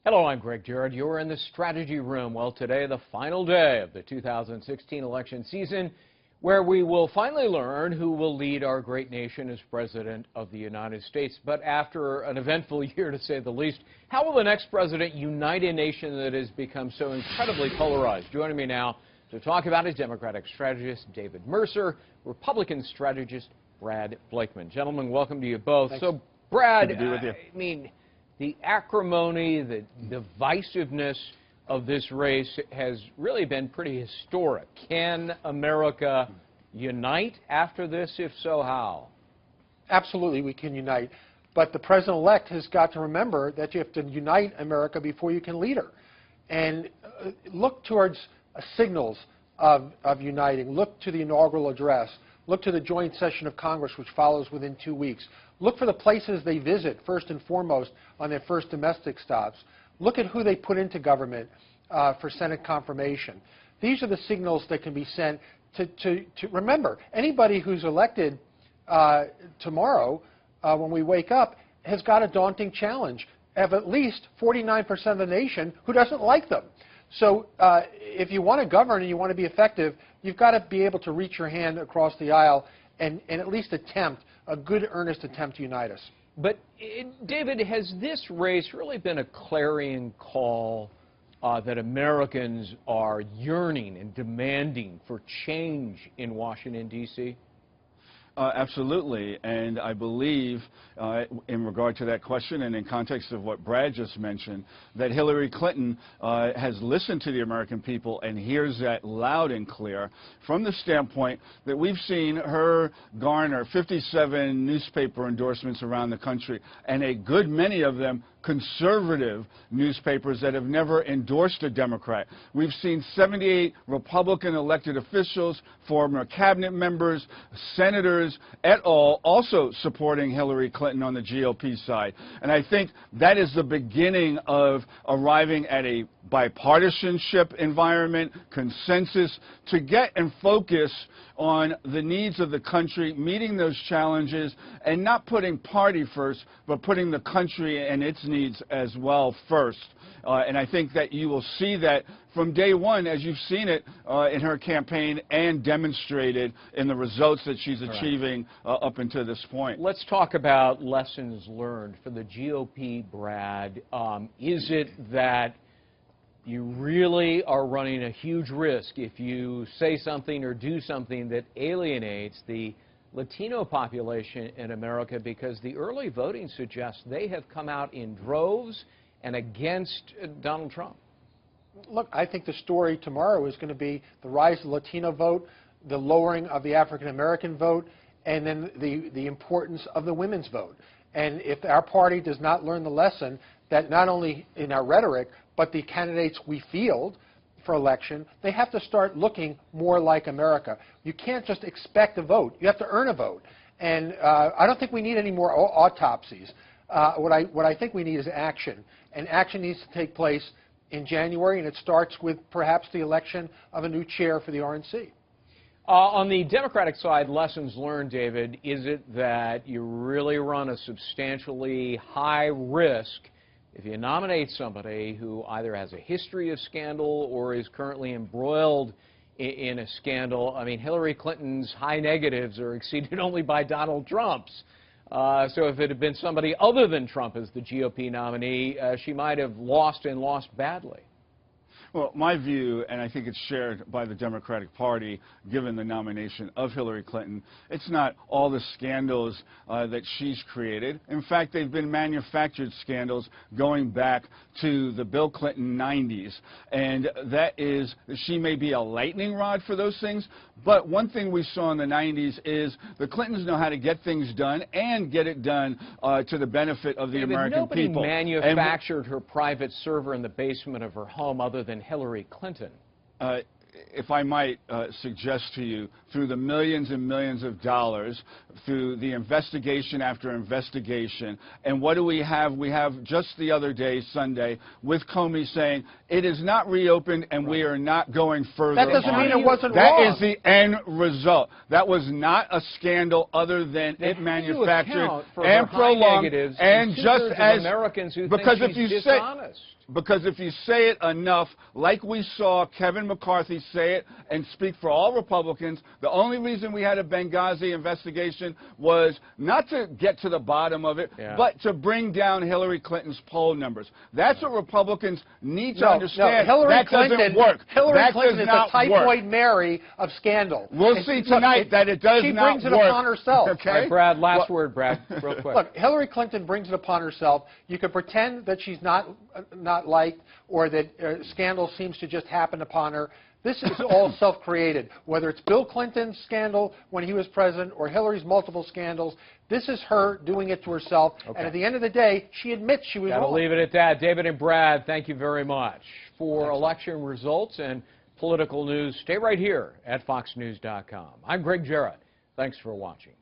Hello, I'm Greg Jarrett. You're in the strategy room. Well, today, the final day of the 2016 election season, where we will finally learn who will lead our great nation as President of the United States. But after an eventful year, to say the least, how will the next president unite a nation that has become so incredibly polarized? Joining me now to talk about is Democratic strategist David Mercer, Republican strategist Brad Blakeman. Gentlemen, welcome to you both. Thanks. So, Brad, good to be with you. I mean, the acrimony, the divisiveness of this race has really been pretty historic. Can America unite after this? If so, how? Absolutely, we can unite. But the president-elect has got to remember that you have to unite America before you can lead her. And look towards signals of uniting. Look to the inaugural address. Look to the joint session of Congress, which follows within 2 weeks. Look for the places they visit, first and foremost, on their first domestic stops. Look at who they put into government for Senate confirmation. These are the signals that can be sent to remember, anybody who's elected tomorrow, when we wake up, has got a daunting challenge of at least 49% of the nation who doesn't like them. So if you want to govern and you want to be effective, you've got to be able to reach your hand across the aisle and at least attempt, a good, earnest attempt to unite us. But, David, has this race really been a clarion call that Americans are yearning and demanding for change in Washington, D.C.? Absolutely, and I believe, in regard to that question and in context of what Brad just mentioned, that Hillary Clinton has listened to the American people and hears that loud and clear from the standpoint that we've seen her garner 57 newspaper endorsements around the country, and a good many of them conservative newspapers that have never endorsed a Democrat. We've seen 78 Republican elected officials, former cabinet members, senators, et al. Also supporting Hillary Clinton on the GOP side. And I think that is the beginning of arriving at a bipartisanship environment, consensus, to get and focus on the needs of the country, meeting those challenges, and not putting party first, but putting the country and its needs as well first. And I think that you will see that from day one, as you've seen it in her campaign and demonstrated in the results that she's achieving up until this point. Let's talk about lessons learned for the GOP, Brad. Is it that you really are running a huge risk if you say something or do something that alienates the Latino population in America, because the early voting suggests they have come out in droves and against Donald Trump? Look, I think the story tomorrow is going to be the rise of the Latino vote, the lowering of the African-American vote, and then the importance of the women's vote. And if our party does not learn the lesson that not only in our rhetoric, but the candidates we field for election, they have to start looking more like America. You can't just expect a vote. You have to earn a vote. And I don't think we need any more autopsies. What I think we need is action. And action needs to take place in January, and it starts with perhaps the election of a new chair for the RNC. On the Democratic side, lessons learned, David, is it that you really run a substantially high risk if you nominate somebody who either has a history of scandal or is currently embroiled in a scandal? I mean, Hillary Clinton's high negatives are exceeded only by Donald Trump's. So if it had been somebody other than Trump as the GOP nominee, she might have lost and lost badly. Well, my view, and I think it's shared by the Democratic Party, given the nomination of Hillary Clinton, it's not all the scandals that she's created. In fact, they've been manufactured scandals going back to the Bill Clinton 90s. And that is, she may be a lightning rod for those things, but one thing we saw in the 90s is the Clintons know how to get things done and get it done to the benefit of the American people. Nobody manufactured her private server in the basement of her home other than Hillary Clinton. If I might suggest to you, through the millions and millions of dollars, through the investigation after investigation. And what do we have? We have just the other day, Sunday, with Comey saying it is not reopened and we are not going further. That doesn't mean it wasn't wrong. wrong. That is the end result. That was not a scandal other than it manufactured and prolonged, and just as Americans who because think if you she's say dishonest. because if you say it enough, like we saw Kevin McCarthy say it and speak for all Republicans, the only reason we had a Benghazi investigation was not to get to the bottom of it, but to bring down Hillary Clinton's poll numbers. That's what Republicans need to understand. No, Hillary that Clinton, doesn't work. Hillary that Clinton does is not a typhoid work. Mary of scandal. We'll see tonight that it does she not work. brings it upon herself. Okay? All right, Brad, last word, Brad, real quick. Look, Hillary Clinton brings it upon herself. You can pretend that she's not liked or that scandal seems to just happen upon her. This is all self-created. Whether it's Bill Clinton's scandal when he was president or Hillary's multiple scandals, this is her doing it to herself. Okay. And at the end of the day, she admits she was wrong. Gotta leave it at that. David and Brad, thank you very much. For election results and political news, stay right here at foxnews.com. I'm Greg Jarrett. Thanks for watching.